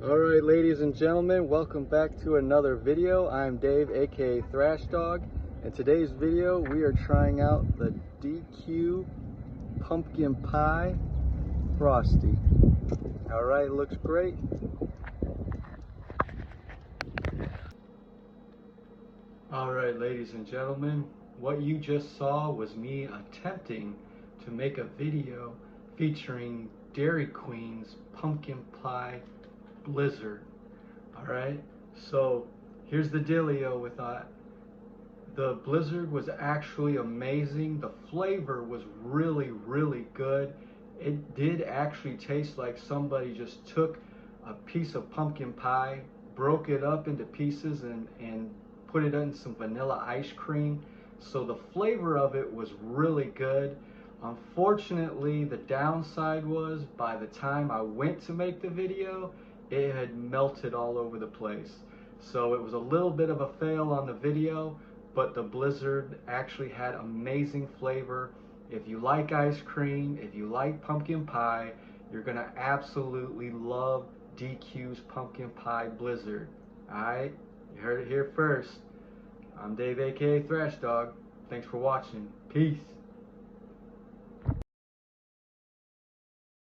Alright, ladies and gentlemen, welcome back to another video. I'm Dave, aka Thrashdog. In today's video, we are trying out the DQ Pumpkin Pie Frosty. Alright, looks great. Alright, ladies and gentlemen, what you just saw was me attempting to make a video featuring Dairy Queen's Pumpkin Pie Blizzard. Alright, so here's the dealio with that. The Blizzard was actually amazing. The flavor was really good. It did actually taste like somebody just took a piece of pumpkin pie, broke it up into pieces and put it in some vanilla ice cream. So the flavor of it was really good. Unfortunately, the downside was by the time I went to make the video, it had melted all over the place. So it was a little bit of a fail on the video, but the Blizzard actually had amazing flavor. If you like ice cream, if you like pumpkin pie, you're gonna absolutely love DQ's Pumpkin Pie Blizzard. Alright, you heard it here first. I'm Dave, aka Thrashdog. Thanks for watching. Peace.